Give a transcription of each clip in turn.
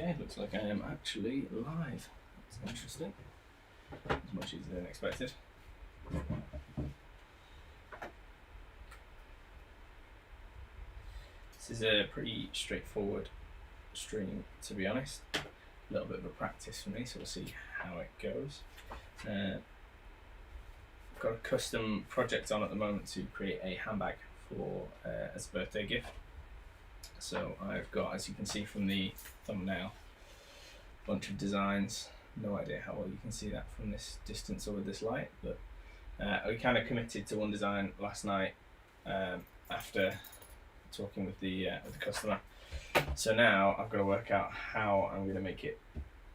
Okay, looks like I am actually live. That's interesting. As much easier than expected. This is a pretty straightforward stream, to be honest. A little bit of a practice for me, so we'll see how it goes. I've got a custom project on at the moment to create a handbag for as a birthday gift. So I've got, as you can see from the thumbnail, a bunch of designs. No idea how well you can see that from this distance or with this light, but we kind of committed to one design last night after talking with the customer. So now I've got to work out how I'm going to make it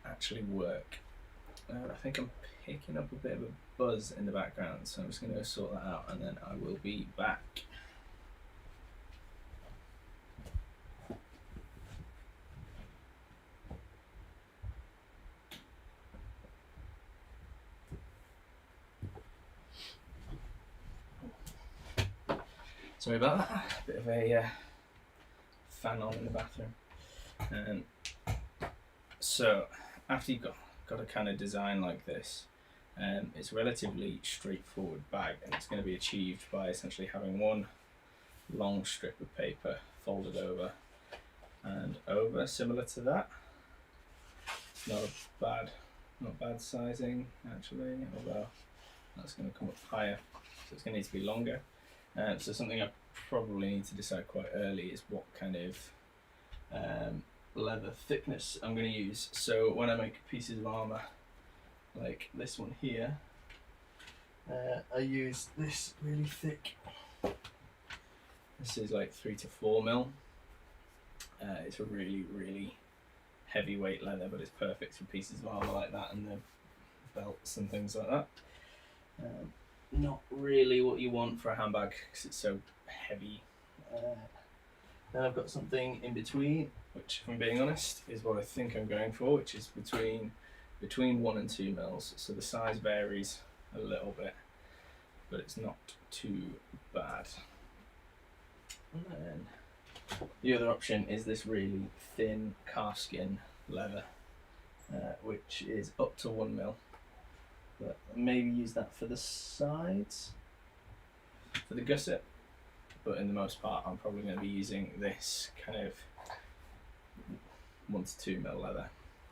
actually work. I think I'm picking up a bit of a buzz in the background, so I'm just going to sort that out and then I will be back. Sorry about that, a bit of a fan on in the bathroom. So after you've got a kind of design like this, it's a relatively straightforward bag, and it's going to be achieved by essentially having one long strip of paper folded over and over, similar to that. Not bad sizing actually, although that's going to come up higher, so it's going to need to be longer. So something I probably need to decide quite early is what kind of leather thickness I'm going to use. So when I make pieces of armour like this one here, I use this really thick, this is like 3 to 4 mil. It's a really heavyweight leather, but it's perfect for pieces of armour like that and the belts and things like that. Not really what you want for a handbag because it's so heavy. Then I've got something in between, which, if I'm being honest, is what I think I'm going for, which is between 1 and 2 mils. So the size varies a little bit, but it's not too bad. And then the other option is this really thin calfskin leather, which is up to 1 mil. But maybe use that for the sides, for the gusset, but in the most part I'm probably going to be using this kind of 1 to 2 mil leather.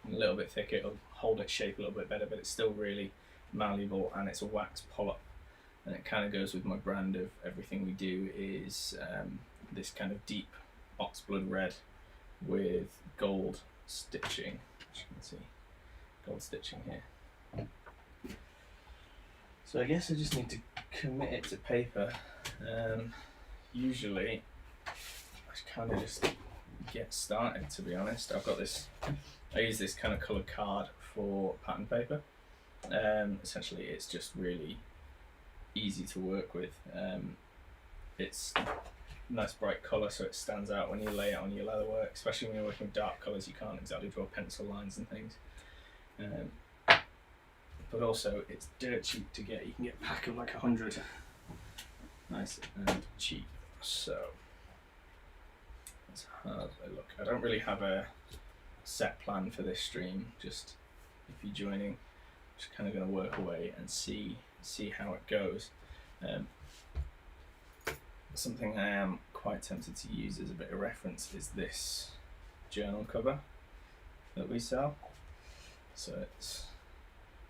A little bit thicker, it'll hold its shape a little bit better, but it's still really malleable, and it's a wax pull-up, and it kind of goes with my brand of everything we do is this kind of deep oxblood red with gold stitching, as you can see, gold stitching here. So I guess I just need to commit it to paper. Usually I kind of just get started, to be honest. I've got this, I use this kind of coloured card for pattern paper. Essentially it's just really easy to work with. It's nice bright colour, so it stands out when you lay it on your leatherwork, especially when you're working with dark colours. You can't exactly draw pencil lines and things. But also it's dirt cheap to get. You can get a pack of like 100, nice and cheap. So let's have a look. I don't really have a set plan for this stream, just if you're joining, just kind of going to work away and see how it goes. Something I am quite tempted to use as a bit of reference is this journal cover that we sell. So it's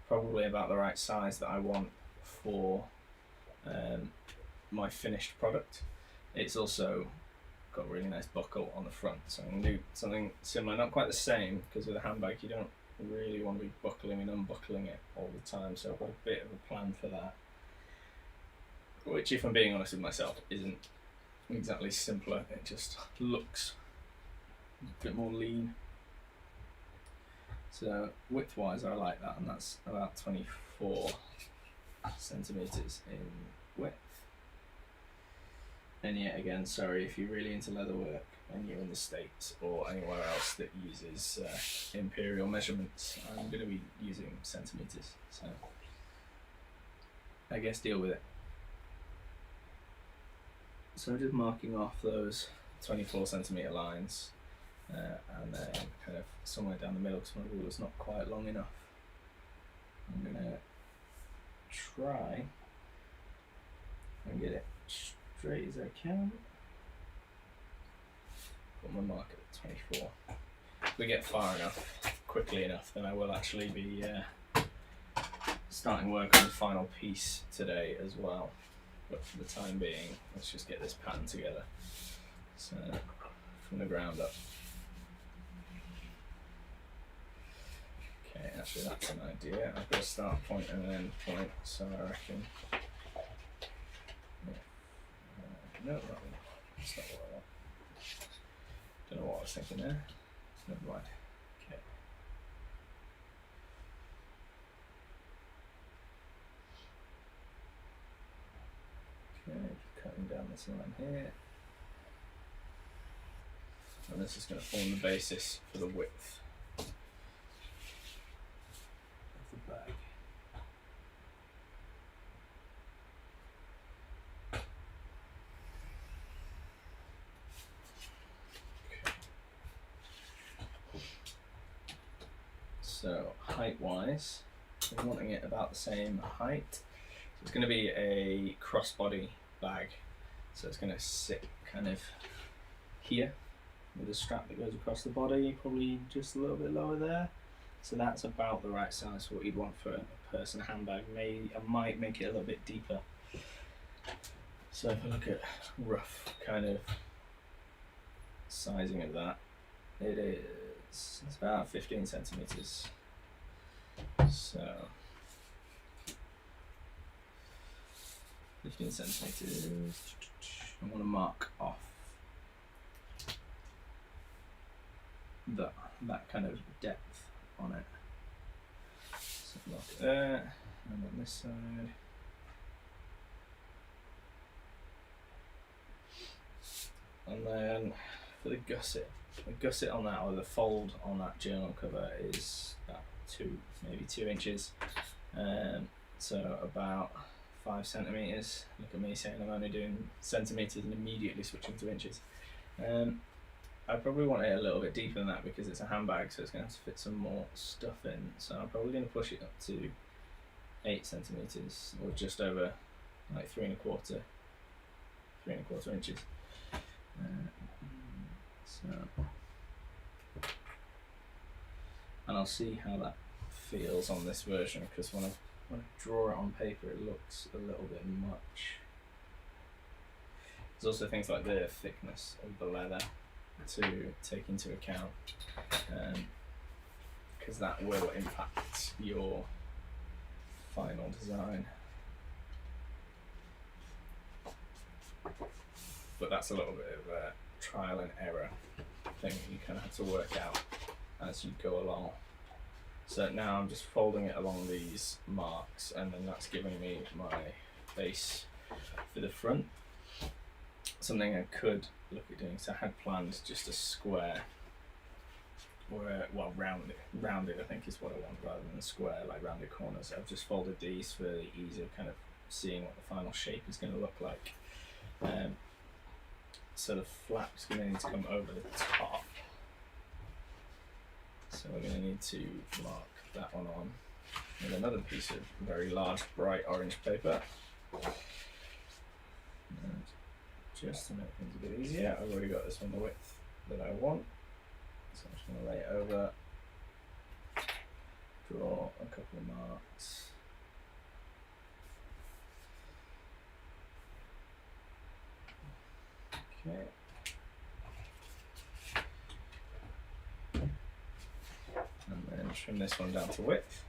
probably about the right size that I want for my finished product. It's also got a really nice buckle on the front, so I'm going to do something similar, not quite the same, because with a handbag you don't really want to be buckling and unbuckling it all the time, so I've got a bit of a plan for that, which, if I'm being honest with myself, isn't exactly simpler. It just looks a bit more lean. So width wise I like that, and that's about 24 centimeters in width. And yet again, sorry if you're really into leatherwork and you're in the States or anywhere else that uses imperial measurements, I'm going to be using centimeters, so I guess deal with it. So I'm just marking off those 24 centimeter lines and then kind of somewhere down the middle because my ruler's not quite long enough. I'm going to try and get it straight as I can. Put my mark at 24. If we get far enough, quickly enough, then I will actually be starting work on the final piece today as well. But for the time being, let's just get this pattern together. So, from the ground up. Okay, actually that's an idea. I've got a start point and an end point, so I reckon. Yeah. No, that's not what I want. Don't know what I was thinking there. Never mind. Okay. Okay, just cutting down this line here. And this is going to form the basis for the width of the bag. So height-wise, I'm wanting it about the same height. So it's going to be a crossbody bag. So it's going to sit kind of here with a strap that goes across the body, probably just a little bit lower there. So that's about the right size for what you'd want for a person handbag. I might make it a little bit deeper. So if I look at rough kind of sizing of that, it's about 15 centimeters. So 15 centimeters. I want to mark off that kind of depth on it. So mark it there, and on this side. And then for the gusset on that, or the fold on that journal cover, is about maybe 2 inches. So about 5 centimeters. Look at me saying I'm only doing centimeters and immediately switching to inches. I probably want it a little bit deeper than that because it's a handbag, so it's going to have to fit some more stuff in. So I'm probably going to push it up to 8 centimeters, or just over like 3¼ inches. And I'll see how that feels on this version, because when I draw it on paper it looks a little bit much. There's also things like the thickness of the leather to take into account, because that will impact your final design. But that's a little bit of a trial and error thing that you kind of have to work out as you go along. So now I'm just folding it along these marks, and then that's giving me my base for the front. Something I could look at doing, so I had planned just a square, or rounded I think is what I want, rather than a square, like rounded corners. I've just folded these for the ease of kind of seeing what the final shape is going to look like. So the flap's going to need to come over the top. So we're going to need to mark that one on with another piece of very large bright orange paper. And just to make things a bit easier, I've already got this one the width that I want. So I'm just going to lay it over, draw a couple of marks. Okay. And then trim this one down to width.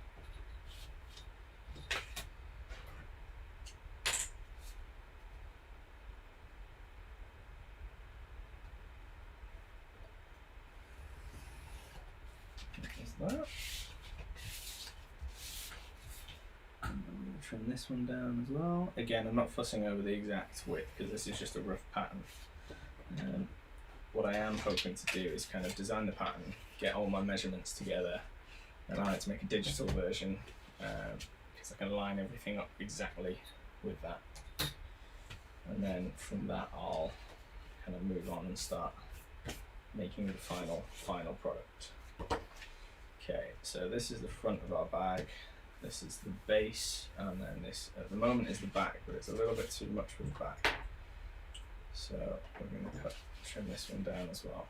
There's that. And then we'll trim this one down as well. Again, I'm not fussing over the exact width because this is just a rough pattern. What I am hoping to do is kind of design the pattern, get all my measurements together, and I like to make a digital version because I can line everything up exactly with that. And then from that I'll kind of move on and start making the final product. Okay, so this is the front of our bag. This is the base, and then this at the moment is the back, but it's a little bit too much for the back. So we're going to trim this one down as well.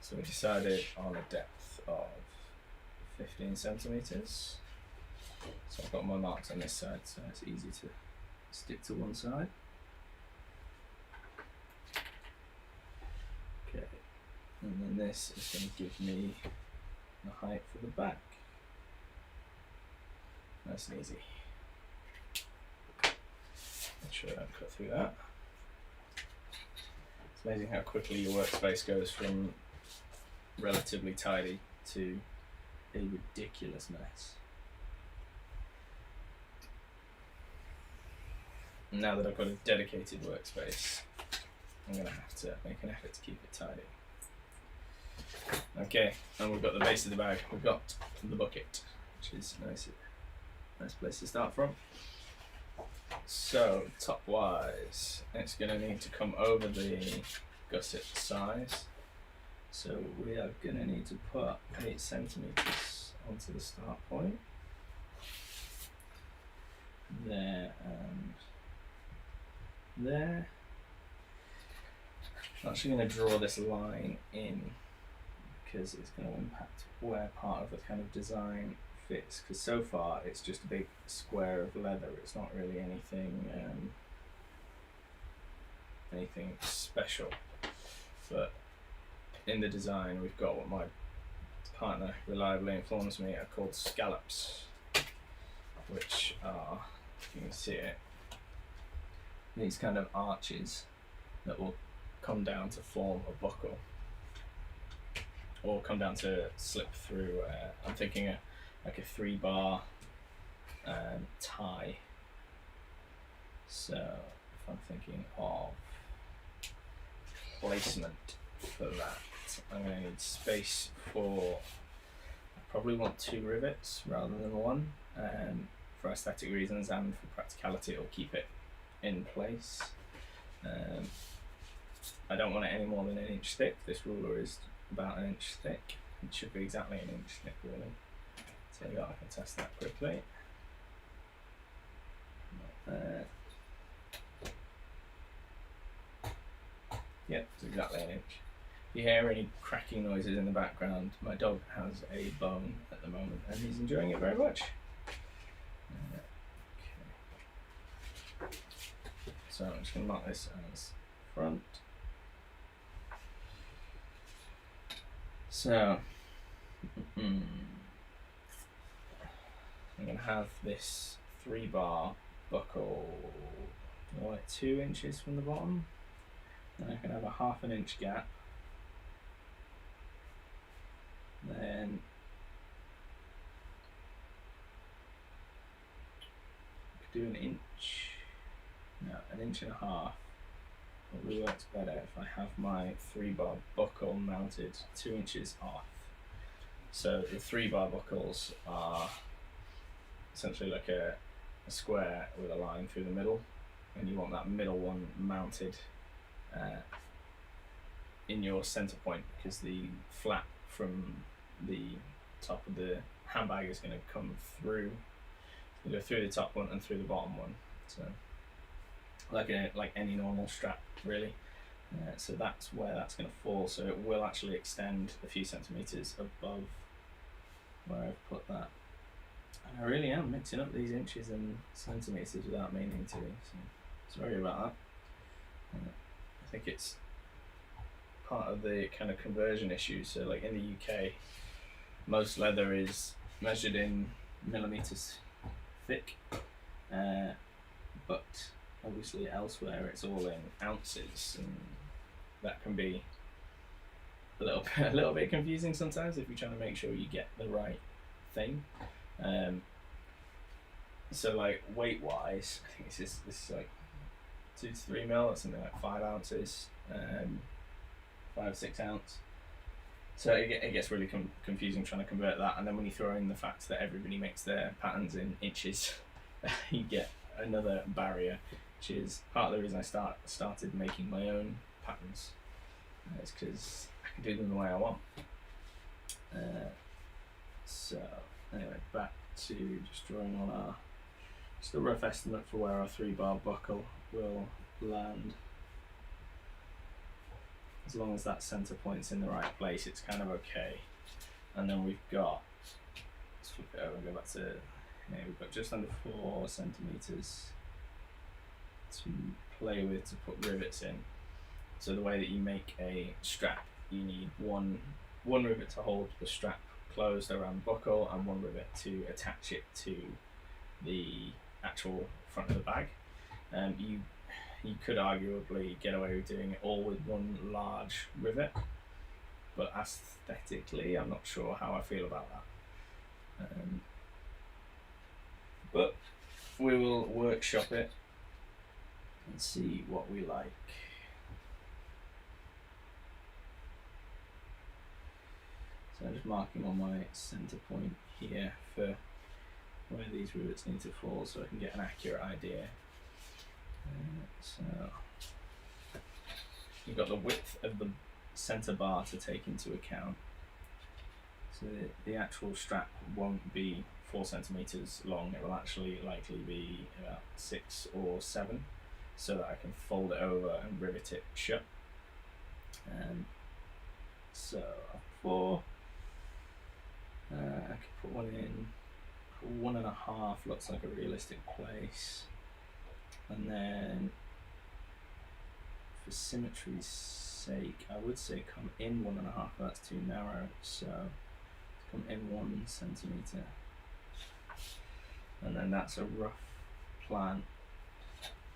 So we decided on a depth of 15 centimeters. So I've got my marks on this side, so it's easy to stick to one side. Okay, and then this is going to give me the height for the back. Nice and easy. Make sure I don't cut through that. It's amazing how quickly your workspace goes from relatively tidy to a ridiculous mess. Now that I've got a dedicated workspace, I'm going to have to make an effort to keep it tidy. Okay, and we've got the base of the bag. We've got the bucket, which is nice place to start from. So top wise, it's going to need to come over the gusset size. So we are going to need to put 8 centimeters onto the start point. There and there. I'm actually going to draw this line in because it's going to impact where part of the kind of design fits, because so far it's just a big square of leather. It's not really anything special, but in the design we've got what my partner reliably informs me are called scallops, which are, if you can see it, these kind of arches that will come down to form a buckle or come down to slip through. I'm thinking like a 3-bar tie. So if I'm thinking of placement for that, I'm going to need space for, I probably want 2 rivets rather than 1, for aesthetic reasons, and for practicality it'll keep it in place. I don't want it any more than 1 inch thick. This ruler is about 1 inch thick. It should be exactly 1 inch thick really. So I can test that quickly. Yep, it's exactly 1 inch. If you hear any cracking noises in the background, my dog has a bone at the moment and he's enjoying it very much. Okay. So I'm just going to mark this as front. So I'm going to have this 3-bar buckle like 2 inches from the bottom. Then I can have a 1/2 inch gap. Then I could do 1 inch. No, 1.5 inches. Probably works better if I have my 3-bar buckle mounted 2 inches off. So the 3-bar buckles are essentially like a square with a line through the middle, and you want that middle one mounted in your center point, because the flap from the top of the handbag is going to come through. It's going to go through the top one and through the bottom one. So like any normal strap really. So that's where that's going to fall. So it will actually extend a few centimeters above where I've put that. And I really am mixing up these inches and centimeters without meaning to. So sorry about that. I think it's part of the kind of conversion issue. So like in the UK, most leather is measured in millimeters thick, but obviously elsewhere it's all in ounces, and that can be a little bit confusing sometimes if you're trying to make sure you get the right thing. So like weight wise, I think this is like 2 to 3 mil, that's something like 5 ounces, 5-6 ounce. So it gets really confusing trying to convert that, and then when you throw in the fact that everybody makes their patterns in inches, you get another barrier, which is part of the reason I started making my own patterns. It's because I can do them the way I want. So anyway, back to just drawing on our, just a rough estimate for where our 3-bar buckle will land. As long as that centre point's in the right place, it's kind of okay. And then we've got, let's flip it over and go back to here, we've got just under 4 centimetres to play with to put rivets in. So the way that you make a strap, you need one rivet to hold the strap closed around the buckle and one rivet to attach it to the actual front of the bag. You could arguably get away with doing it all with one large rivet, but aesthetically I'm not sure how I feel about that. But we will workshop it and see what we like. So I'm just marking on my centre point here for where these rivets need to fall so I can get an accurate idea. So you've got the width of the centre bar to take into account. So the actual strap won't be 4 centimetres long, it will actually likely be about 6 or 7, so that I can fold it over and rivet it shut. So 4, I could put one in, 1.5 looks like a realistic place. And then, for symmetry's sake, I would say come in 1.5, but that's too narrow, so come in 1 centimetre. And then that's a rough plan,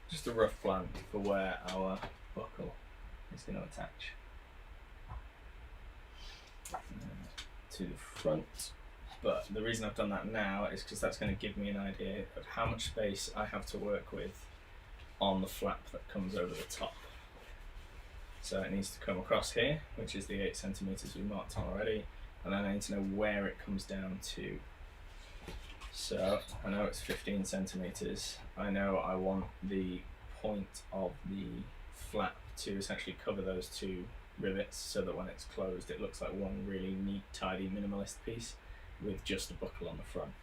just a rough plan for where our buckle is going to attach to the front. But the reason I've done that now is because that's going to give me an idea of how much space I have to work with on the flap that comes over the top. So it needs to come across here, which is the 8 centimetres we marked on already, and then I need to know where it comes down to. So I know it's 15 centimetres. I know I want the point of the flap to essentially cover those 2 rivets so that when it's closed it looks like one really neat, tidy, minimalist piece with just a buckle on the front.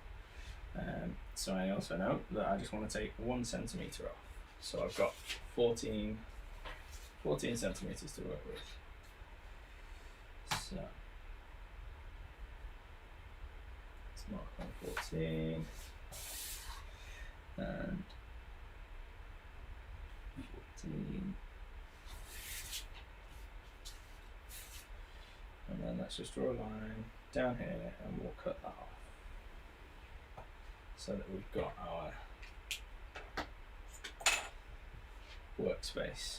So I also know that I just want to take 1 centimetre off. So I've got 14 centimetres to work with. So let's mark on 14 and 14. And then let's just draw a line down here and we'll cut that off so that we've got our workspace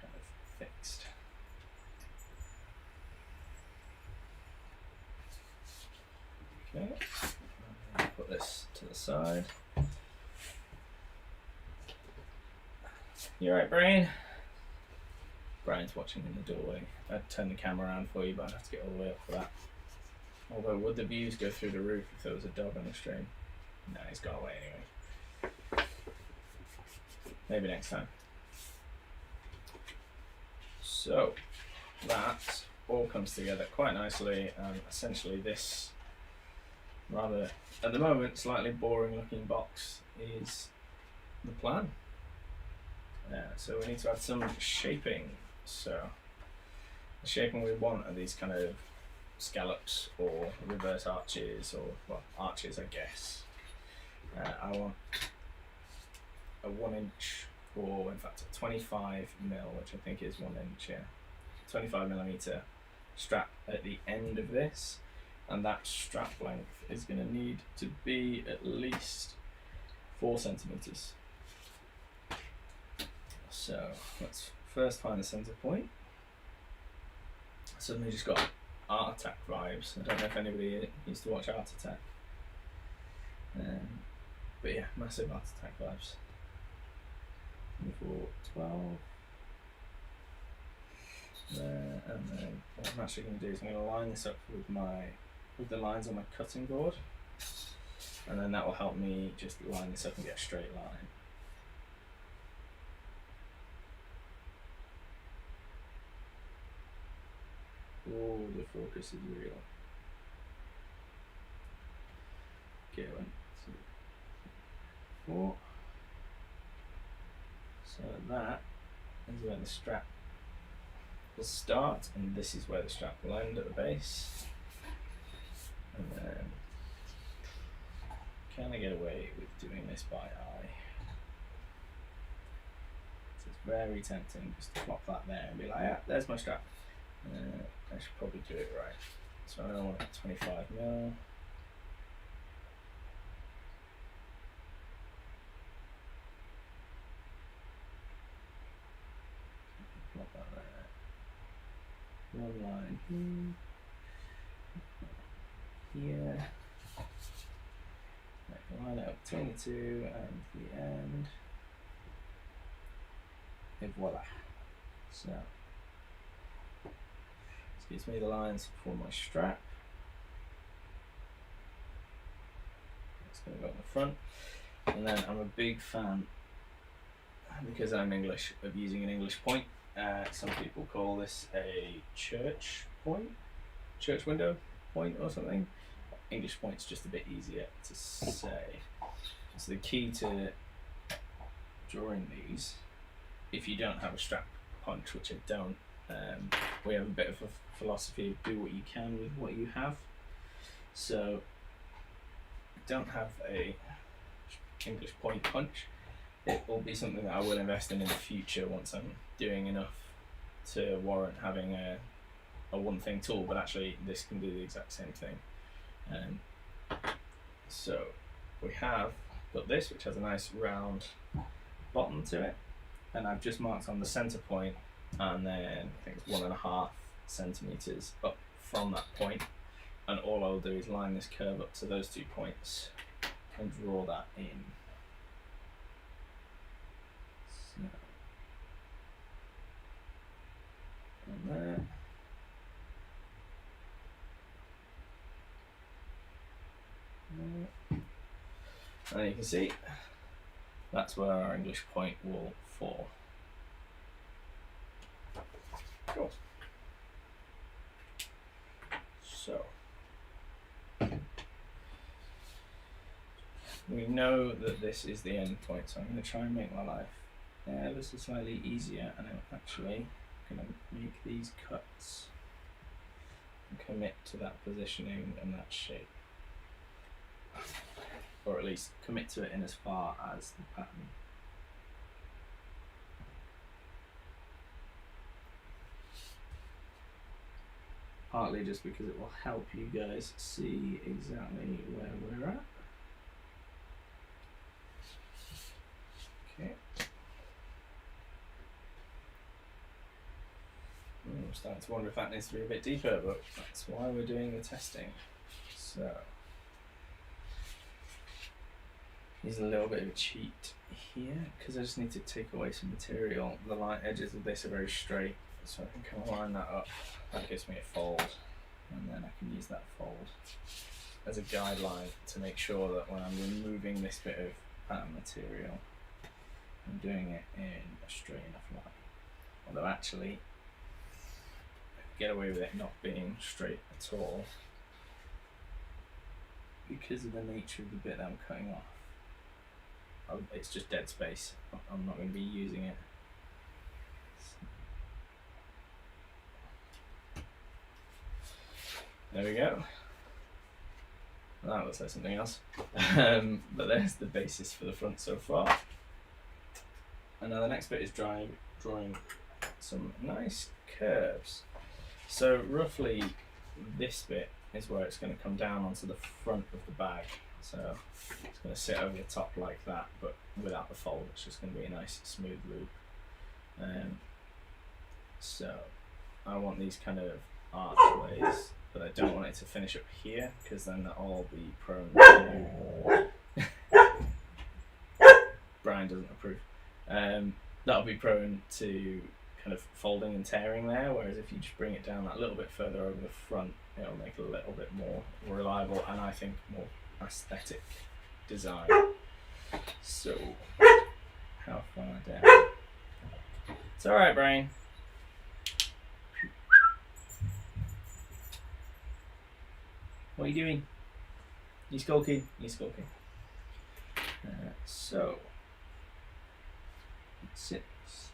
kind of fixed. Okay, put this to the side. You alright, Brian? Brian's watching in the doorway. I'd turn the camera around for you, but I'd have to get all the way up for that. Although, would the views go through the roof if there was a dog on the stream? No, he's gone away anyway. Maybe next time. So, that all comes together quite nicely, and essentially this rather, at the moment, slightly boring looking box is the plan. So we need to add some shaping. So the shaping we want are these kind of scallops or reverse arches, or well, arches I guess. I want a 1 inch, or in fact a 25 mil, which I think is 1 inch, yeah, 25 millimeter strap at the end of this, and that strap length is going to need to be at least 4 centimeters. So let's first find the center point. Suddenly just got Art Attack vibes. I don't know if anybody used to watch Art Attack, but yeah, massive Art Attack vibes. 24, 12 there, and then what I'm actually going to do is I'm going to line this up with the lines on my cutting board, and then that will help me just line this up and get a straight line. Oh, the focus is real. Okay, 1, 2, 4. So that is where the strap will start, and this is where the strap will end at the base. And then can I get away with doing this by eye? So it's very tempting just to plop that there and be like, yeah, there's my strap. I should probably do it right. So I want 25mm. Plop that there. One line here. Line it up between the two and the end. And voila. So this gives me the lines for my strap. It's going to go on the front. And then I'm a big fan, because I'm English, of using an English point. Some people call this a church point, church window point or something. English point's just a bit easier to say. So the key to drawing these, if you don't have a strap punch, which I don't, we have a bit of a philosophy of do what you can with what you have. So I don't have a English point punch. It will be something that I will invest in the future once I'm doing enough to warrant having a one thing tool, but actually this can do the exact same thing. So we have got this, which has a nice round bottom to it, and I've just marked on the center point, and then I think it's 1.5 centimeters up from that point, and all I'll do is line this curve up to those 2 points and draw that in. So, and there. And you can see that's where our English point will fall. Cool. So we know that this is the end point, so I'm going to try and make my life ever so slightly easier, and I'm actually going to make these cuts and commit to that positioning and that shape. Or at least commit to it in as far as the pattern. Partly just because it will help you guys see exactly where we're at. Okay. I'm starting to wonder if that needs to be a bit deeper, but that's why we're doing the testing. So use a little bit of a cheat here, because I just need to take away some material. The line edges of this are very straight, so I can kind of line that up. That gives me a fold, and then I can use that fold as a guideline to make sure that when I'm removing this bit of pattern material, I'm doing it in a straight enough line. Although actually, I can get away with it not being straight at all because of the nature of the bit that I'm cutting off. It's just dead space. I'm not going to be using it. There we go. That looks like something else. But there's the basis for the front so far. And now the next bit is drawing some nice curves. So roughly this bit is where it's going to come down onto the front of the bag. So it's going to sit over the top like that, but without the fold. It's just going to be a nice smooth loop. So I want these kind of archways, but I don't want it to finish up here, because then that'll all be prone to Brian doesn't approve. That'll be prone to kind of folding and tearing there, whereas if you just bring it down that little bit further over the front, it'll make it a little bit more reliable and I think more aesthetic design. So how far down? It's alright, Brian. What are you doing? You skulking? You skulking. So, 6,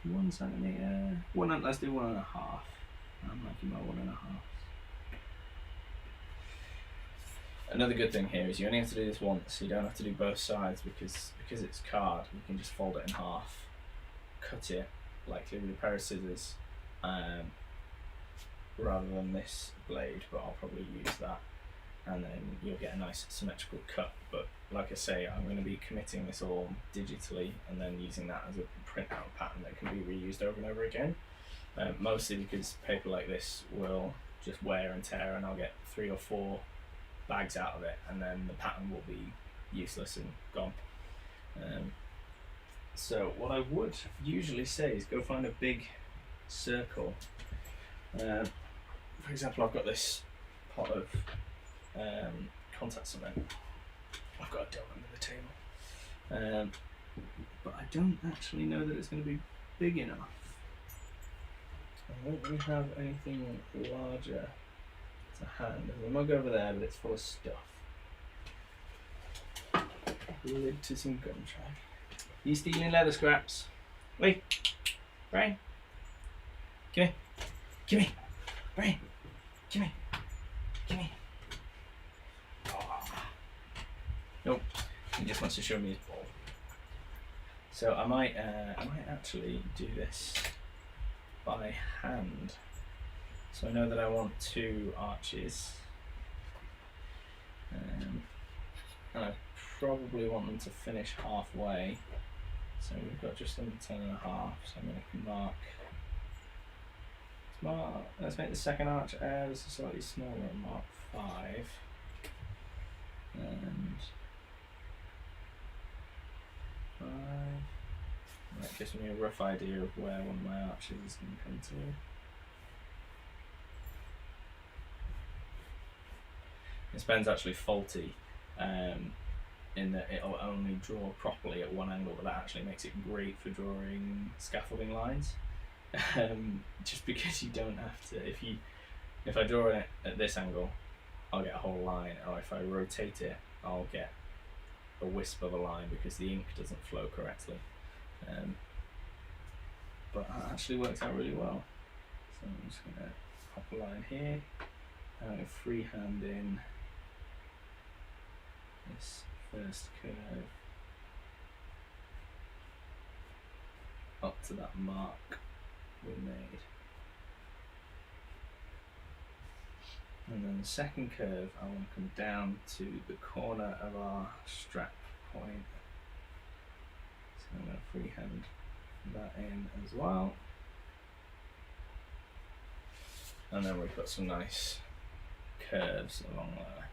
1 centimetre, let's do 1.5. I'm liking my 1.5. Another good thing here is you only have to do this once, you don't have to do both sides because it's card, you can just fold it in half, cut it, likely with a pair of scissors, rather than this blade, but I'll probably use that, and then you'll get a nice symmetrical cut. But like I say, I'm going to be committing this all digitally and then using that as a printout pattern that can be reused over and over again, mostly because paper like this will just wear and tear, and I'll get 3 or 4 bags out of it, and then the pattern will be useless and gone. So what I would usually say is go find a big circle. For example, I've got this pot of contact cement. I've got a dough under the table, but I don't actually know that it's going to be big enough. I don't really have anything larger to hand. There's a mug over there, but it's full of stuff. Lid to some gum track. You stealing leather scraps? Wait, Brian, come here, come here, Brian, come here, come here. Oh. Nope, he just wants to show me his ball. So I might actually do this by hand. So I know that I want 2 arches, and I probably want them to finish halfway. So we've got just under 10.5. So I'm going to mark. Let's make the second arch ever so slightly smaller and mark 5. And 5. That gives me a rough idea of where one of my arches is going to come to. This pen's actually faulty, in that it'll only draw properly at one angle, but that actually makes it great for drawing scaffolding lines. Just because you don't have to, if I draw it at this angle, I'll get a whole line, or if I rotate it, I'll get a wisp of a line because the ink doesn't flow correctly. But that actually works out really well. So I'm just going to pop a line here, and I'm going to freehand in this first curve up to that mark we made, and then the second curve I want to come down to the corner of our strap point, so I'm going to freehand that in as well, and then we've got some nice curves along there.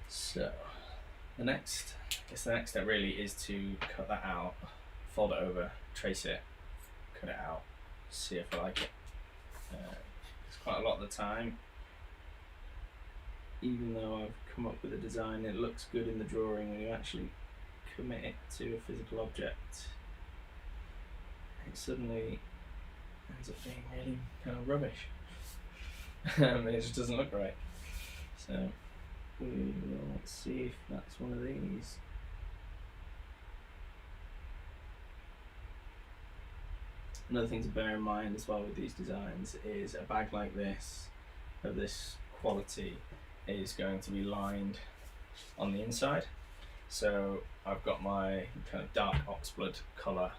So the next step really is to cut that out, fold it over, trace it, cut it out, see if I like it. It's quite a lot of the time, even though I've come up with a design, it looks good in the drawing. When you actually commit it to a physical object, it suddenly ends up being really kind of rubbish. It just doesn't look right. So we will see if that's one of these. Another thing to bear in mind as well with these designs is a bag like this, of this quality, is going to be lined on the inside. So I've got my kind of dark oxblood colour,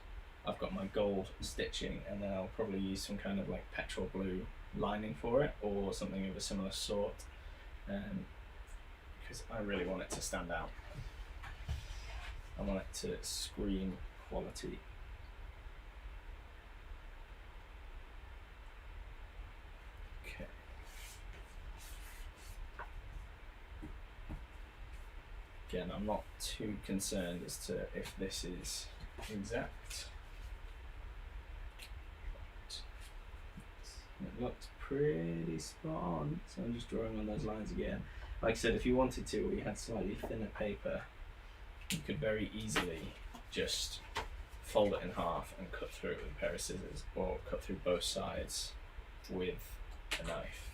I've got my gold stitching, and then I'll probably use some kind of like petrol blue lining for it, or something of a similar sort, because I really want it to stand out. I want it to scream quality. Okay. Again, I'm not too concerned as to if this is exact. It looks pretty spot on, so I'm just drawing on those lines again. Like I said, if you wanted to, or you had slightly thinner paper, you could very easily just fold it in half and cut through it with a pair of scissors, or cut through both sides with a knife.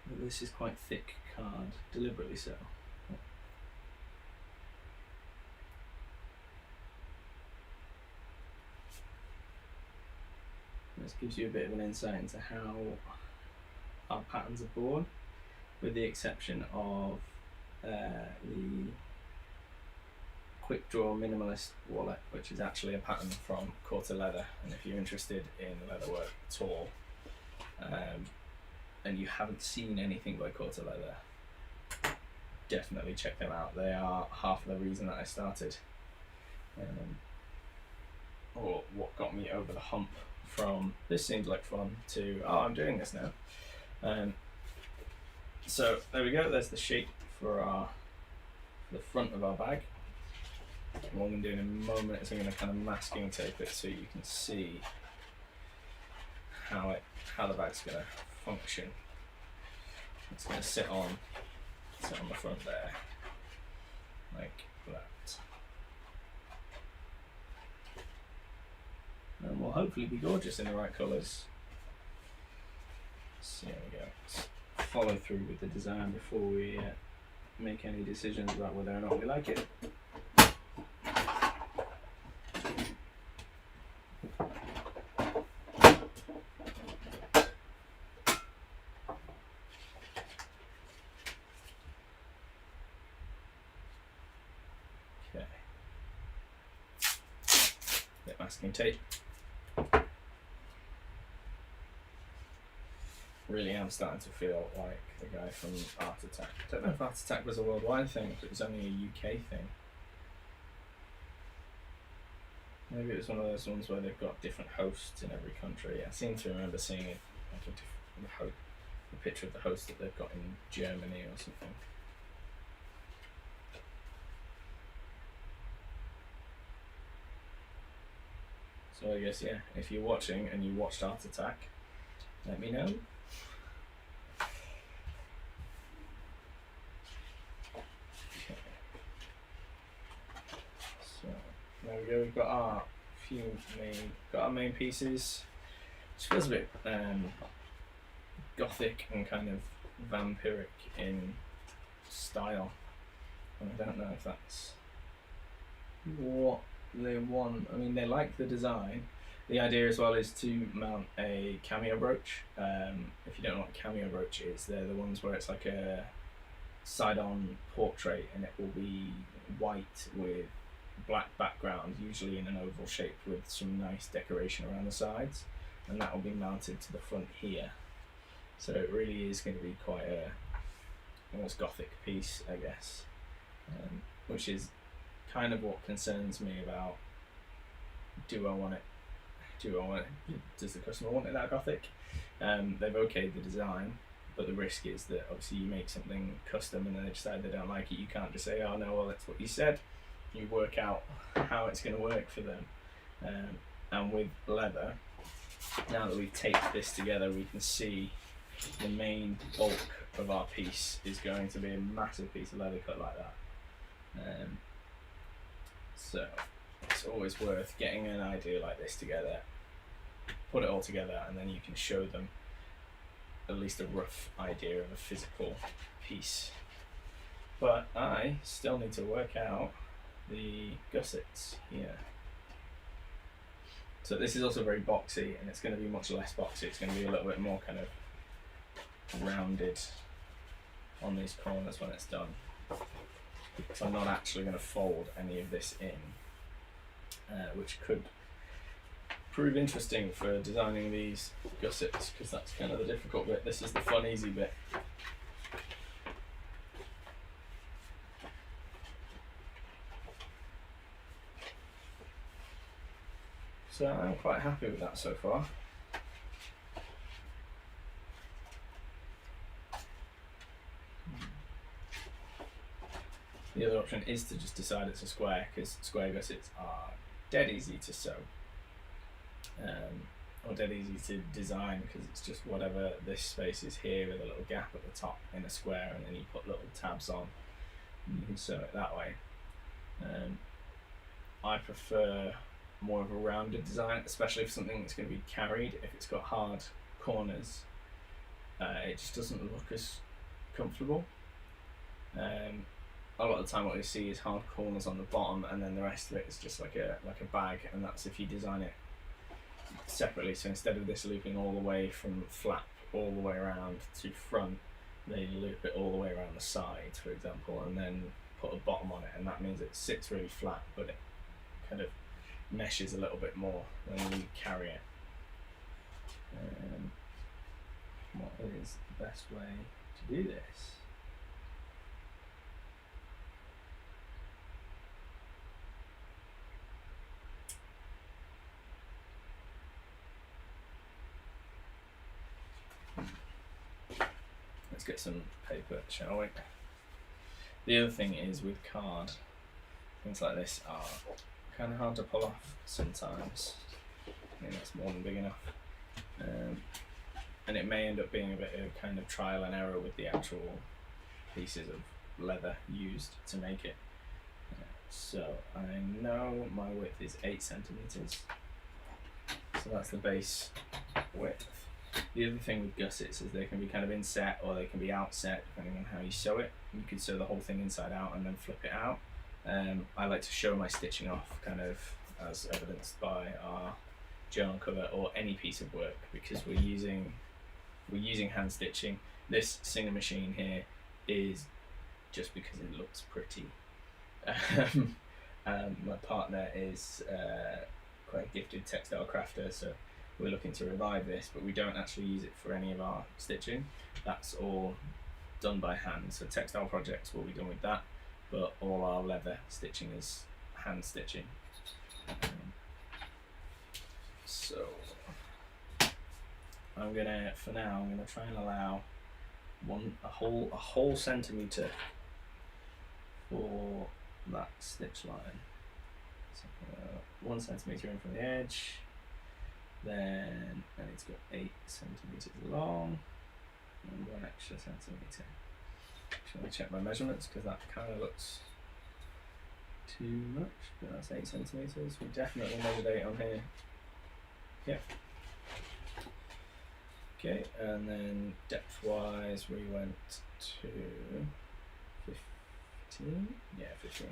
But this is quite thick card, deliberately so. This gives you a bit of an insight into how our patterns are born, with the exception of the quick draw minimalist wallet, which is actually a pattern from Quarter Leather. And if you're interested in leatherwork at all, and you haven't seen anything by Quarter Leather, definitely check them out. They are half of the reason that I started, or what got me over the hump from this seems like fun to I'm doing this now. So there we go, there's the shape for the front of our bag. And what I'm going to do in a moment is I'm going to kind of masking tape it so you can see how the bag's going to function. It's going to sit on the front there, like that. And will hopefully be gorgeous in the right colours. So there we go. Let's follow through with the design before we make any decisions about whether or not we like it. Okay. Bit masking tape. Really am starting to feel like the guy from Art Attack. I don't know if Art Attack was a worldwide thing, if it was only a UK thing. Maybe it was one of those ones where they've got different hosts in every country. I seem to remember seeing it, like a picture of the host that they've got in Germany or something. So I guess, yeah, if you're watching and you watched Art Attack, let me know. There we go, we've got our main pieces, which feels a bit gothic and kind of vampiric in style. And I don't know if that's what they want. I mean, they like the design. The idea as well is to mount a cameo brooch. If you don't know what a cameo brooch is, they're the ones where it's like a side-on portrait and it will be white with black background, usually in an oval shape with some nice decoration around the sides, and that will be mounted to the front here. So it really is going to be quite a almost gothic piece, I guess, which is kind of what concerns me about do I want it? Does the customer want it that gothic? They've okayed the design, but the risk is that obviously you make something custom and then they decide they don't like it. You can't just say, oh no, well that's what you said. You work out how it's going to work for them. And with leather, now that we've taped this together, we can see the main bulk of our piece is going to be a massive piece of leather cut like that. So it's always worth getting an idea like this together, put it all together, and then you can show them at least a rough idea of a physical piece. But I still need to work out the gussets here. So this is also very boxy, and it's going to be much less boxy. It's going to be a little bit more kind of rounded on these corners when it's done. So I'm not actually going to fold any of this in, which could prove interesting for designing these gussets, because that's kind of the difficult bit. This is the fun, easy bit. So I'm quite happy with that so far. The other option is to just decide it's a square, because square gussets are dead easy to sew, or dead easy to design, because it's just whatever this space is here with a little gap at the top in a square, and then you put little tabs on and you can sew it that way. I prefer more of a rounded design, especially for something that's going to be carried. If it's got hard corners, it just doesn't look as comfortable. A lot of the time what you see is hard corners on the bottom, and then the rest of it is just like a bag, and that's if you design it separately. So instead of this looping all the way from flap all the way around to front, they loop it all the way around the sides, for example, and then put a bottom on it, and that means it sits really flat, but it kind of meshes a little bit more when you carry it. What is the best way to do this? Let's get some paper, shall we? The other thing is with card, things like this are kind of hard to pull off sometimes. I think that's more than big enough. And it may end up being a bit of kind of trial and error with the actual pieces of leather used to make it. So I know my width is 8 centimeters. So that's the base width. The other thing with gussets is they can be kind of inset or they can be outset depending on how you sew it. You could sew the whole thing inside out and then flip it out. I like to show my stitching off kind of as evidenced by our journal cover or any piece of work, because we're using hand stitching. This Singer machine here is just because it looks pretty. My partner is quite a gifted textile crafter, so we're looking to revive this, but we don't actually use it for any of our stitching. That's all done by hand, so textile projects will be done with that, but all our leather stitching is hand stitching. So I'm gonna, for now, I'm gonna try and allow a whole centimetre for that stitch line. So 1 centimetre in from the edge. Then I need to go 8 centimetres long and 1 extra centimetre. Just want to check my measurements because that kind of looks too much, but that's 8 centimetres. We definitely measured 8 on here. Yep. Okay, and then depth wise we went to 15. Yeah, 15.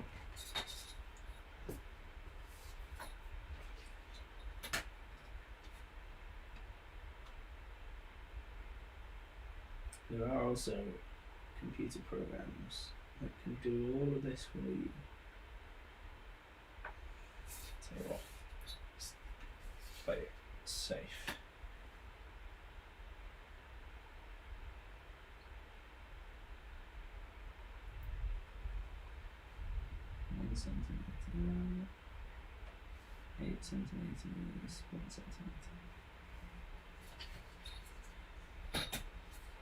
There are also computer programs that can do all of this for you. Tell you what, just play it safe. One centimetre, 8 centimetres, 1 centimetre.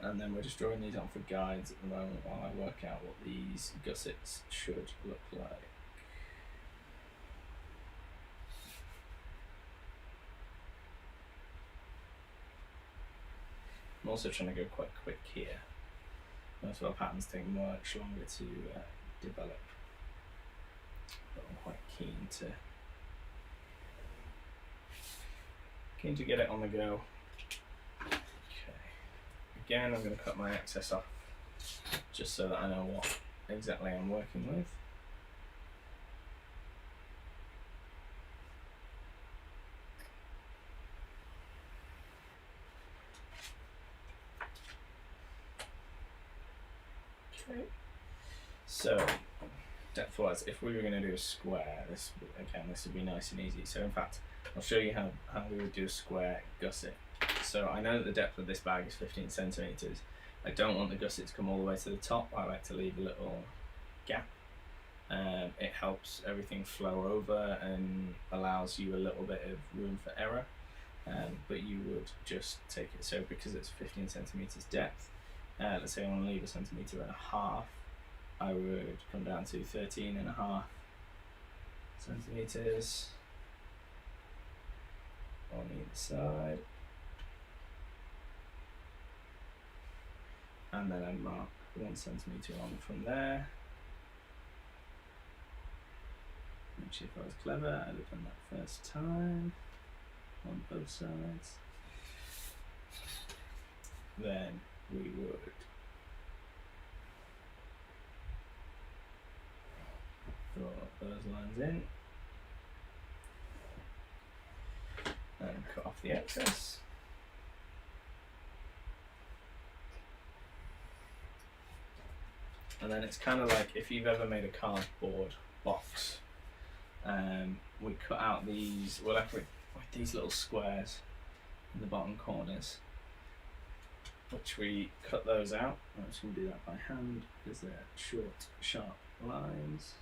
And then we're just drawing these on for guides at the moment while I work out what these gussets should look like. I'm also trying to go quite quick here. Most of our patterns take much longer to develop, but I'm quite keen to get it on the go. Again, I'm going to cut my excess off just so that I know what exactly I'm working with. Okay. So, depth wise, if we were going to do a square, this would be nice and easy. So in fact, I'll show you how we would do a square gusset. So I know that the depth of this bag is 15 centimetres. I don't want the gusset to come all the way to the top. I like to leave a little gap. It helps everything flow over and allows you a little bit of room for error. But you would just take it, so because it's 15 centimetres depth, let's say I want to leave 1.5 centimetres, I would come down to 13.5 centimetres on either side. And then I mark 1 centimetre on from there. Which, if I was clever, I'd have done that first time on both sides. Then we would draw those lines in and cut off the excess. And then it's kind of like if you've ever made a cardboard box, we cut out these, we're left with these little squares in the bottom corners, which we cut those out. I'm just going to do that by hand because they're short, sharp lines.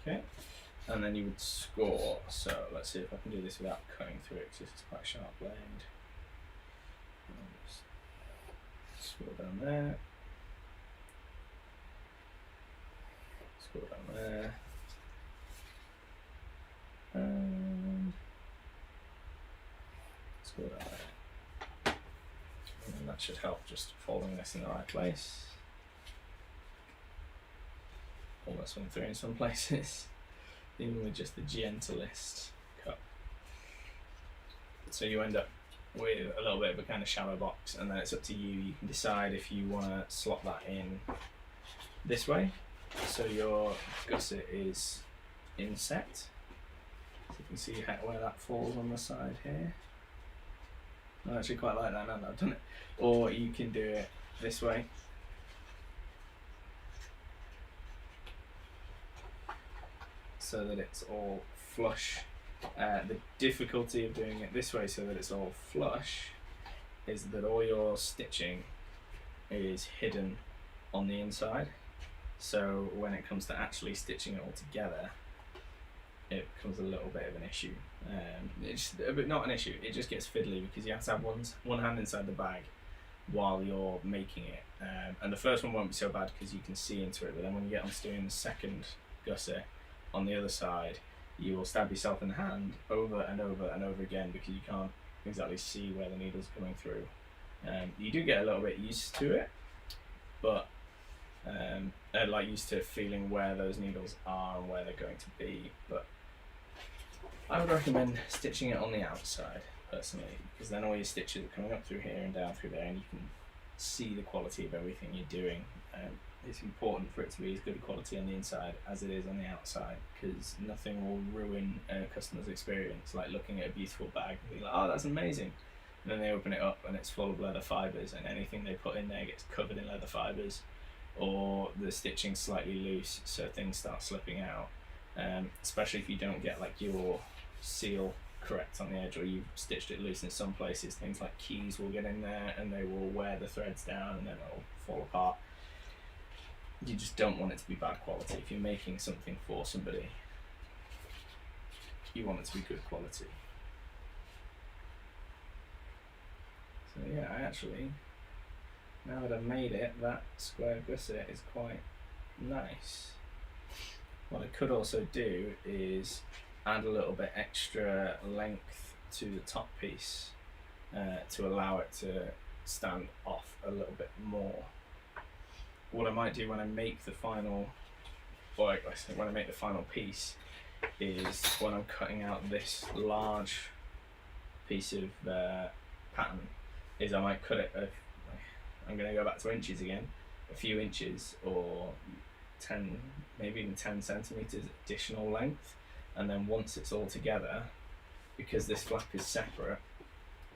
Okay, and then you would score. So let's see if I can do this without cutting through it, because it's quite a sharp blade. I'll just score down there, score down there, and score down there. And that should help just folding this in the right place. Almost went through in some places, even with just the gentlest cut. So you end up with a little bit of a kind of shallow box, and then it's up to you. You can decide if you want to slot that in this way, so your gusset is inset. So you can see where that falls on the side here. I actually quite like that now that I've done it. Or you can do it this way. So that it's all flush. The difficulty of doing it this way so that it's all flush is that all your stitching is hidden on the inside. So when it comes to actually stitching it all together, it becomes a little bit of an issue. It's not an issue, it just gets fiddly because you have to have one hand inside the bag while you're making it. And the first one won't be so bad because you can see into it, but then when you get on to doing the second gusset on the other side, you will stab yourself in the hand over and over and over again because you can't exactly see where the needle's coming through. You do get a little bit used to it, but like used to feeling where those needles are and where they're going to be. But I would recommend stitching it on the outside personally, because then all your stitches are coming up through here and down through there, and you can see the quality of everything you're doing. It's important for it to be as good quality on the inside as it is on the outside, because nothing will ruin a customer's experience like looking at a beautiful bag and being like, oh, that's amazing, and then they open it up and it's full of leather fibres, and anything they put in there gets covered in leather fibres, or the stitching's slightly loose so things start slipping out, especially if you don't get like your seal correct on the edge, or you've stitched it loose in some places. Things like keys will get in there and they will wear the threads down and then it'll fall apart. You just don't want it to be bad quality. If you're making something for somebody, you want it to be good quality. So yeah, I actually, now that I've made it, that square gusset is quite nice. What I could also do is add a little bit extra length to the top piece to allow it to stand off a little bit more. What I might do when I make the final, or like I said, when I make the final piece, is when I'm cutting out this large piece of pattern, is I might cut it, I'm going to go back to inches again, a few inches, or 10, maybe even 10 centimeters additional length, and then once it's all together, because this flap is separate,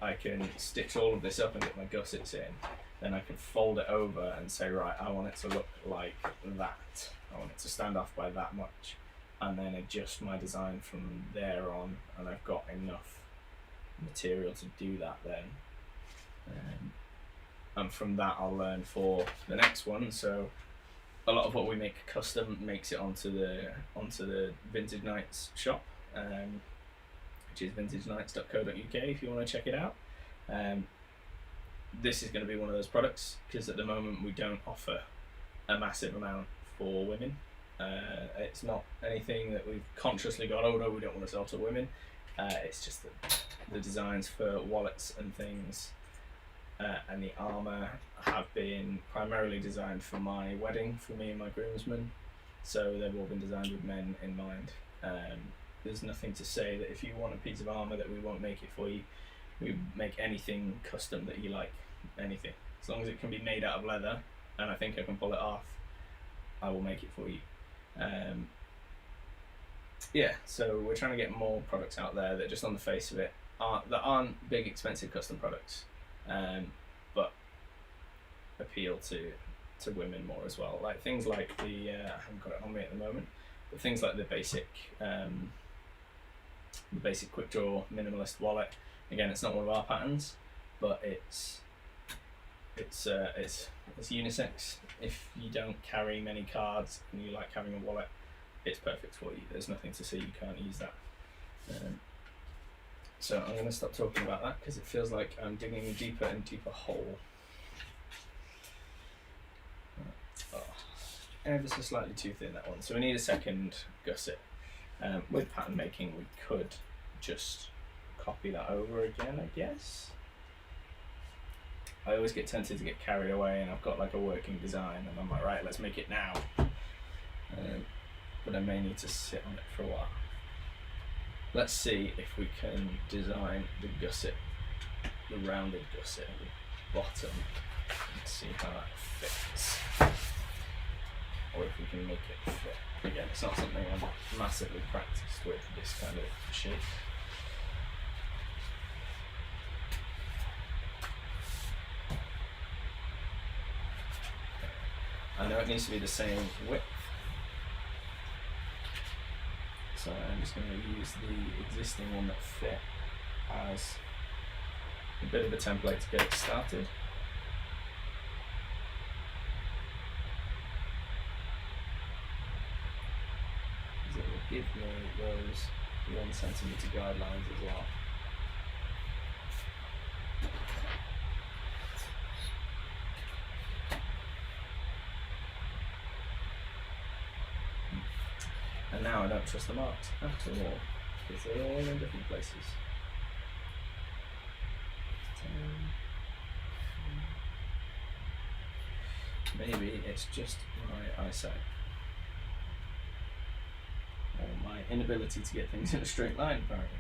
I can stitch all of this up and get my gussets in. Then I can fold it over and say, right, I want it to look like that. I want it to stand off by that much, and then adjust my design from there on, and I've got enough material to do that then. And from that I'll learn for the next one. So a lot of what we make custom makes it onto the Vintage Knights shop, which is vintageknights.co.uk if you want to check it out. This is going to be one of those products, because at the moment we don't offer a massive amount for women. It's not anything that we've consciously gone, oh no, we don't want to sell to women. It's just that the designs for wallets and things and the armour have been primarily designed for my wedding, for me and my groomsmen. So they've all been designed with men in mind. There's nothing to say that if you want a piece of armour that we won't make it for you. We make anything custom that you like, anything. As long as it can be made out of leather and I think I can pull it off, I will make it for you. Yeah, so we're trying to get more products out there that just on the face of it aren't big expensive custom products, but appeal to women more as well. Like things like I haven't got it on me at the moment, but things like the basic quick draw minimalist wallet. Again, it's not one of our patterns, but it's unisex. If you don't carry many cards and you like having a wallet, it's perfect for you. There's nothing to say you can't use that. So I'm going to stop talking about that because it feels like I'm digging a deeper and deeper hole. Ever so slightly too thin, that one. So we need a second gusset. With pattern making, we could just copy that over again, I guess. I always get tempted to get carried away and I've got like a working design and I'm like, right, let's make it now. But I may need to sit on it for a while. Let's see if we can design the gusset, the rounded gusset at the bottom, and see how that fits. Or if we can make it fit. Again, it's not something I'm massively practiced with, this kind of shape. I know it needs to be the same width, so I'm just going to use the existing one that fit as a bit of a template to get it started. Because it will give me those 1 centimetre guidelines as well. And now I don't trust the marks at all, because they're all in different places. Maybe it's just my eyesight, or my inability to get things in a straight line, apparently.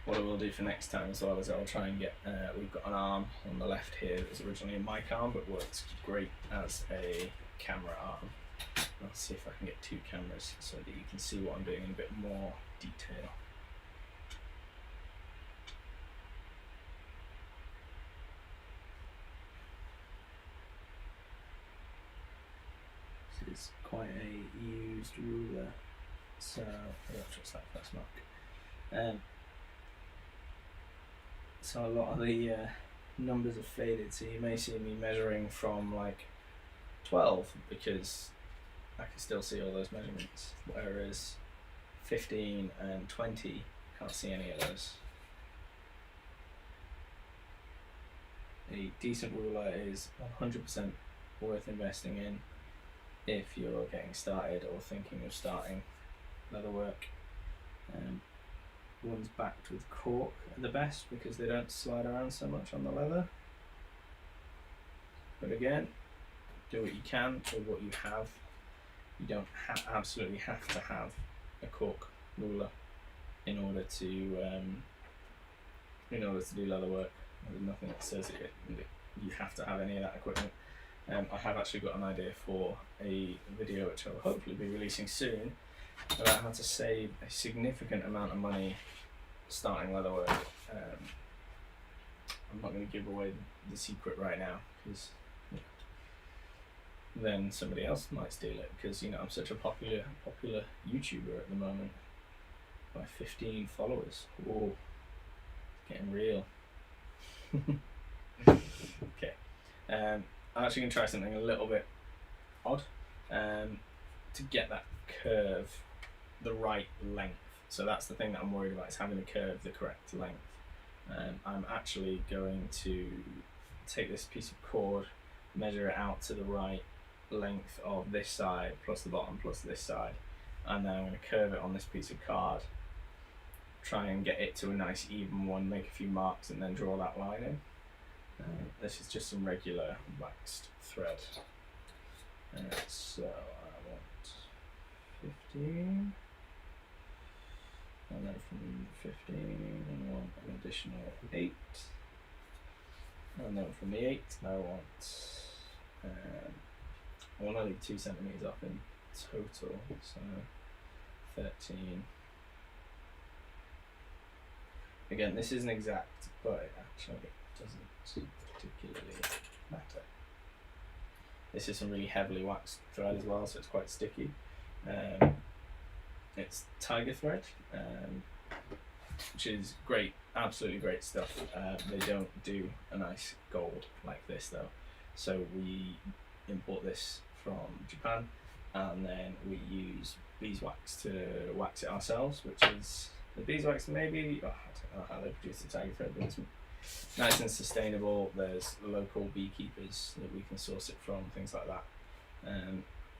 What I will do for next time as well is I'll try and get, we've got an arm on the left here that was originally a mic arm but works great as a camera arm. I'll see if I can get 2 cameras so that you can see what I'm doing in a bit more detail. This is quite a used ruler, so I don't trust that first mark. So a lot of the numbers are faded, so you may see me measuring from like 12 because I can still see all those measurements, whereas 15 and 20 can't see any of those. A decent ruler is 100% worth investing in if you're getting started or thinking of starting leatherwork. Ones backed with cork are the best because they don't slide around so much on the leather. But again, do what you can with what you have. You don't absolutely have to have a cork ruler in order to do leatherwork. There's nothing that says you have to have any of that equipment. I have actually got an idea for a video which I'll hopefully be releasing soon about how to save a significant amount of money starting leatherwork. I'm not going to give away the secret right now because then somebody else might steal it, because you know I'm such a popular YouTuber at the moment. My 15 followers. Whoa, getting real. Okay, I'm actually gonna try something a little bit odd, to get that curve the right length. So that's the thing that I'm worried about, is having the curve the correct length. I'm actually going to take this piece of cord, measure it out to the right length of this side plus the bottom plus this side, and then I'm going to curve it on this piece of card, try and get it to a nice even one, make a few marks, and then draw that line in. This is just some regular waxed thread. So I want 15, and then from 15 I want an additional 8, and then from the 8 I want only 2 centimeters off in total, so 13. Again, this isn't exact, but it actually doesn't particularly matter. This is some really heavily waxed thread as well, so it's quite sticky. It's tiger thread, which is great, absolutely great stuff. They don't do a nice gold like this though, so we import this from Japan, and then we use beeswax to wax it ourselves, which is the beeswax maybe, I don't know how they produce the tiger thread, but it's nice and sustainable. There's local beekeepers that we can source it from, things like that,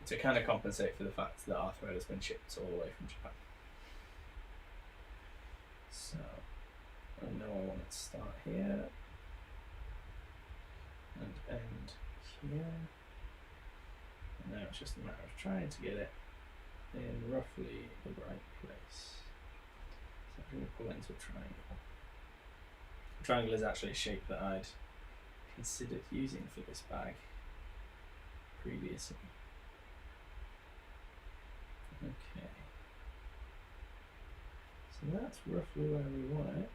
to kind of compensate for the fact that our thread has been shipped all the way from Japan. So I know I want it to start here and end here, and now it's just a matter of trying to get it in roughly the right place. So I'm going to pull it into a triangle. A triangle is actually a shape that I'd considered using for this bag previously. Okay, so that's roughly where we want it.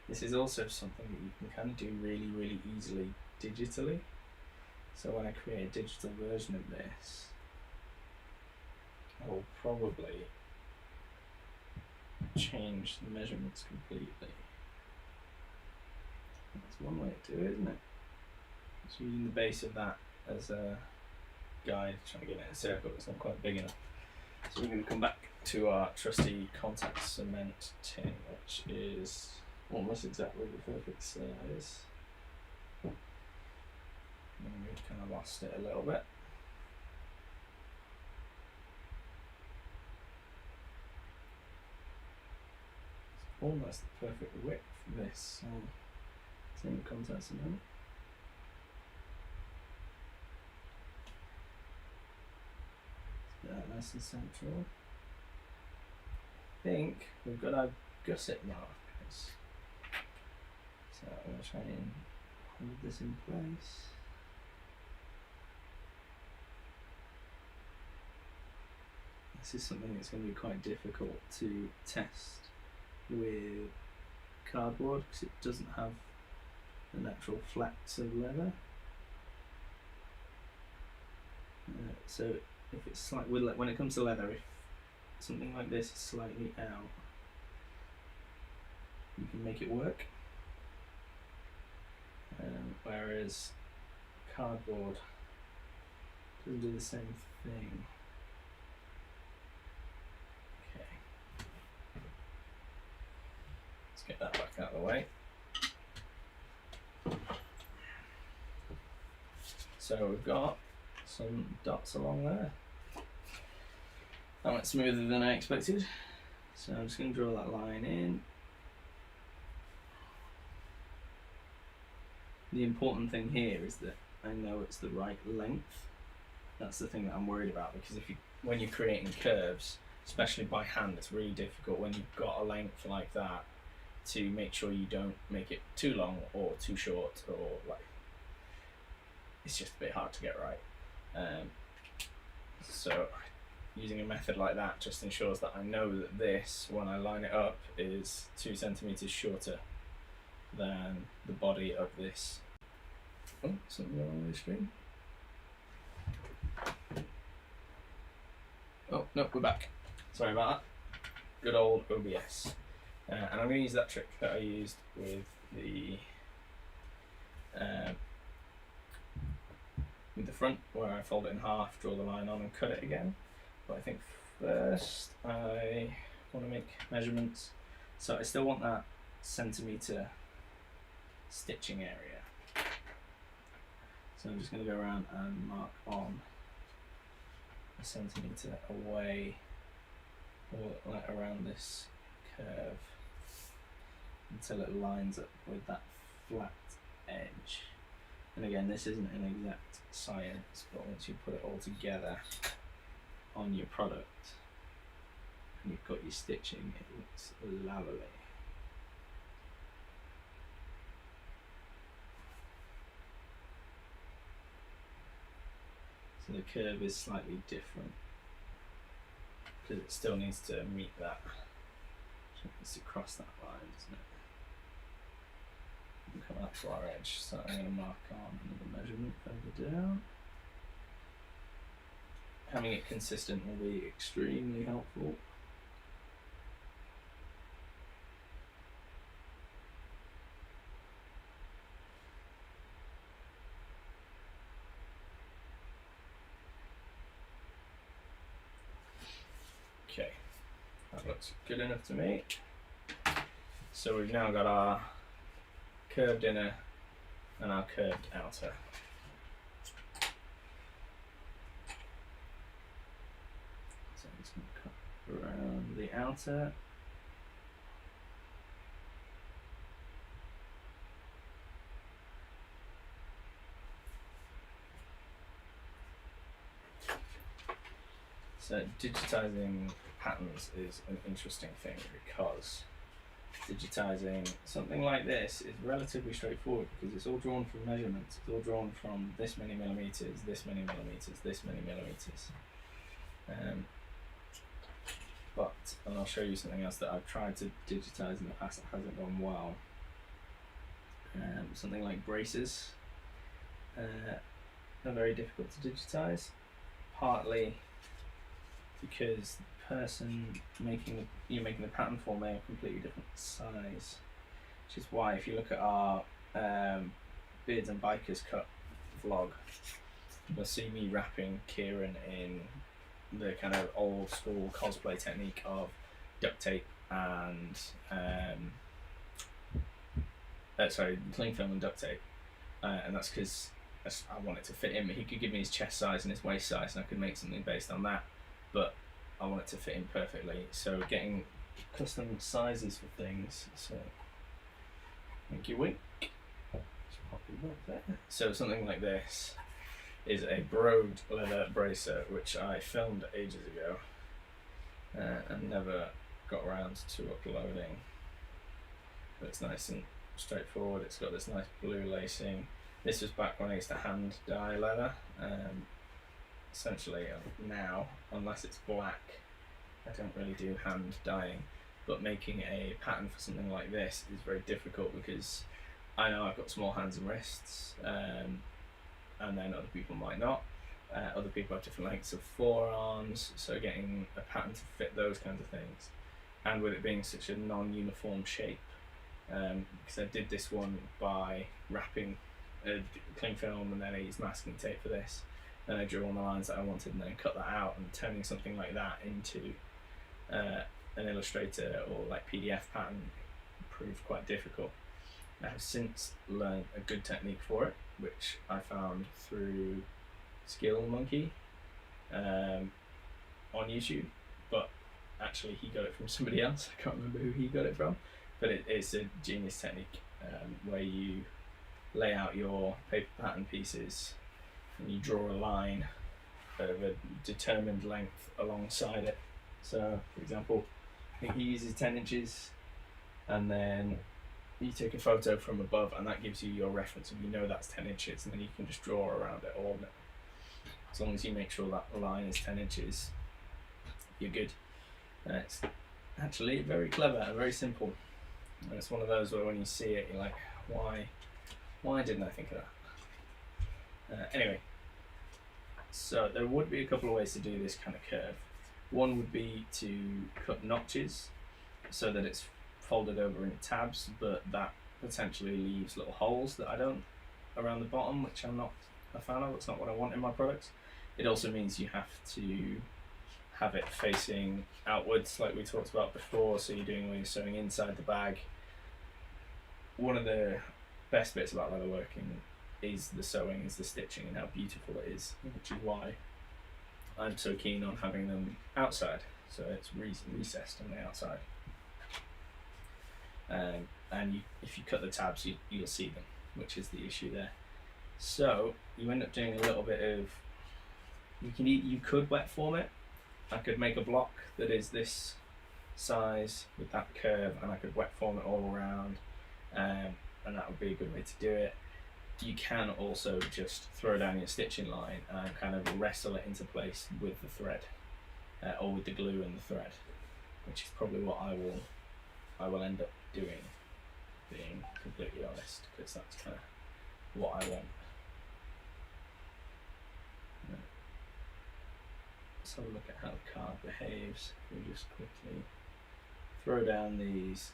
This is also something that you can kind of do really easily digitally. So when I create a digital version of this, I will probably change the measurements completely. That's one way to do it, isn't it? Just using the base of that as a guide, trying to get it in a circle. It's not quite big enough. So we're going to come back to our trusty contact cement tin, which is almost exactly the perfect size. And we've kind of lost it a little bit. It's almost the perfect width for this tin contact cement. Nice and central. I think we've got our gusset markers, so I'm going to try and hold this in place. This is something that's going to be quite difficult to test with cardboard because it doesn't have the natural flex of leather. So if it's slightly, when it comes to leather, if something like this is slightly out, you can make it work. Whereas cardboard doesn't do the same thing. Okay, let's get that back out of the way. So we've got some dots along there. That went smoother than I expected. So I'm just going to draw that line in. The important thing here is that I know it's the right length. That's the thing that I'm worried about, because when you're creating curves, especially by hand, it's really difficult when you've got a length like that to make sure you don't make it too long or too short, or like, it's just a bit hard to get right. So using a method like that just ensures that I know that this, when I line it up, is 2 centimeters shorter than the body of this. Oh, something wrong with the screen. Oh, no, we're back. Sorry about that. Good old OBS. And I'm going to use that trick that I used with the front, where I fold it in half, draw the line on and cut it again. But I think first I want to make measurements. So I still want that centimetre stitching area. So I'm just going to go around and mark on a centimetre away, or like around this curve, until it lines up with that flat edge. And again, this isn't an exact science, but once you put it all together on your product and you've got your stitching, it looks lovely. So the curve is slightly different because it still needs to meet that. It needs to cross that line, doesn't it? And come out to our edge. So I'm going to mark on another measurement further down. Having it consistent will be extremely helpful. Okay, that looks good enough to me. So we've now got our curved inner and our curved outer. So I'm just going to cut around the outer. So digitizing patterns is an interesting thing, because digitizing something like this is relatively straightforward because it's all drawn from measurements. It's all drawn from this many millimeters, this many millimeters, this many millimeters. And I'll show you something else that I've tried to digitize in the past that hasn't gone well. Something like braces are very difficult to digitize, partly because the person making the pattern for may have a completely different size, which is why if you look at our Beards and Bikers Cut vlog, you'll see me wrapping Kieran in the kind of old school cosplay technique of duct tape and cling film and duct tape, and that's because I want it to fit him. He could give me his chest size and his waist size, and I could make something based on that, but I want it to fit him perfectly. So getting custom sizes for things. So thank you, Wink. So something like this is a Broad leather bracer, which I filmed ages ago and never got around to uploading. But it's nice and straightforward. It's got this nice blue lacing. This was back when I used to hand dye leather. Essentially now, unless it's black, I don't really do hand dyeing, but making a pattern for something like this is very difficult because I know I've got small hands and wrists, and then other people might not. Other people have different lengths of forearms, so getting a pattern to fit those kinds of things, and with it being such a non-uniform shape, because I did this one by wrapping cling film and then I used masking tape for this. Then I drew on the lines that I wanted and then cut that out, and turning something like that into an Illustrator or like PDF pattern proved quite difficult. I have since learned a good technique for it, which I found through Skill Monkey on YouTube, but actually he got it from somebody else. I can't remember who he got it from, but it's a genius technique where you lay out your paper pattern pieces and you draw a line of a determined length alongside it. So for example, I think he uses 10 inches, and then you take a photo from above and that gives you your reference, and you know that's 10 inches, and then you can just draw around it all. As long as you make sure that line is 10 inches, you're good. And it's actually very clever and very simple. And it's one of those where when you see it, you're like, why didn't I think of that? Anyway, so there would be a couple of ways to do this kind of curve. One would be to cut notches so that it's folded over in tabs, but that potentially leaves little holes that I don't around the bottom, which I'm not a fan of. It's not what I want in my products. It also means you have to have it facing outwards, like we talked about before, so you're doing when you're sewing inside the bag. One of the best bits about leatherworking is the sewing, is the stitching, and how beautiful it is, which is why I'm so keen on having them outside, so it's recessed on the outside. And if you cut the tabs, you'll see them, which is the issue there. So you end up doing a little bit of, you could wet form it. I could make a block that is this size with that curve, and I could wet form it all around, and that would be a good way to do it. You can also just throw down your stitching line and kind of wrestle it into place with the thread, or with the glue and the thread, which is probably what I will end up doing, being completely honest, because that's kind of what I want. Let's have a look at how the card behaves. We just quickly throw down these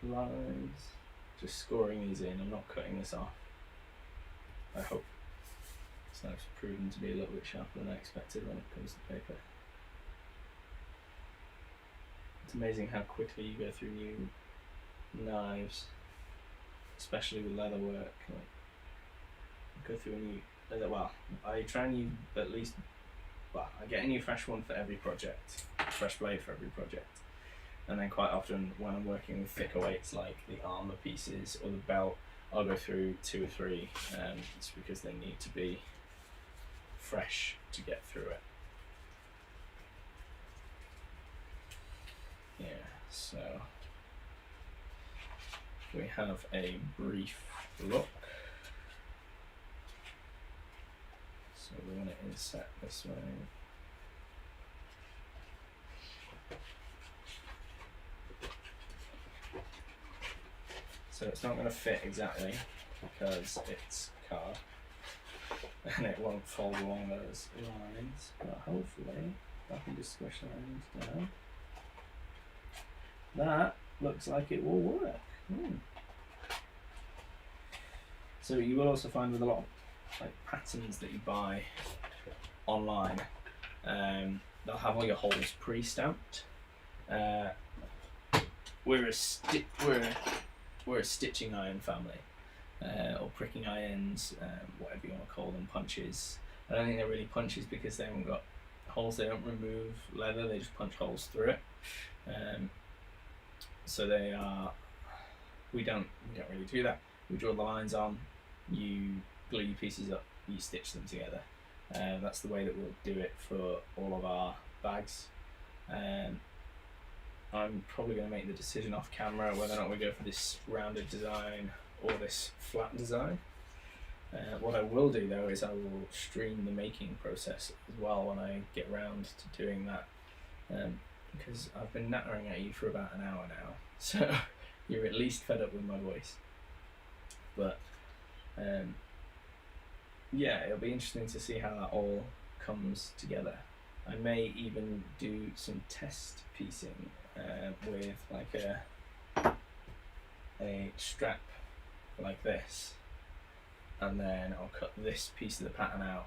lines, just scoring these in. I'm not cutting this off, I hope. So it's proven to be a little bit sharper than I expected when it comes to paper. It's amazing how quickly you go through new knives, especially with leatherwork. Like, go through a new, well, I try and use at least, well, I get a new fresh one for every project, fresh blade for every project. And then quite often when I'm working with thicker weights like the armour pieces or the belt, I'll go through 2 or 3, it's because they need to be fresh to get through it. Yeah, so we have a brief look. So we want to inset this way. So it's not going to fit exactly because it's card and it won't fold along those lines, but hopefully I can just squish the lines down. That looks like it will work. So you will also find with a lot of like patterns that you buy online, they'll have all your holes pre-stamped. We're a stitching iron family, or pricking irons, whatever you want to call them, punches. I don't think they're really punches because they haven't got holes. They don't remove leather; they just punch holes through it. So they are. We don't really do that. We draw the lines on. You glue your pieces up. You stitch them together. That's the way that we'll do it for all of our bags. I'm probably going to make the decision off camera whether or not we go for this rounded design or this flat design. What I will do though is I will stream the making process as well when I get around to doing that, because I've been nattering at you for about an hour now, so you're at least fed up with my voice. But yeah, it'll be interesting to see how that all comes together. I may even do some test piecing with like a strap like this, and then I'll cut this piece of the pattern out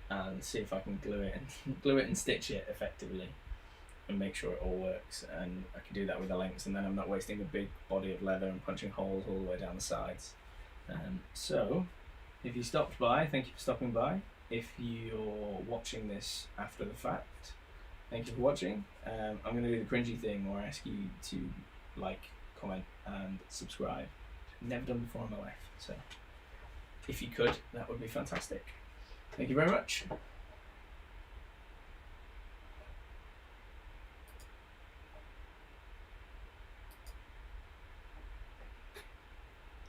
and see if I can glue it and stitch it effectively and make sure it all works. And I can do that with the lengths, and then I'm not wasting a big body of leather and punching holes all the way down the sides. So if you stopped by, thank you for stopping by. If you're watching this after the fact, thank you for watching. I'm going to do the cringy thing where I ask you to like, comment and subscribe. Never done before in my life, so if you could, that would be fantastic. Thank you very much.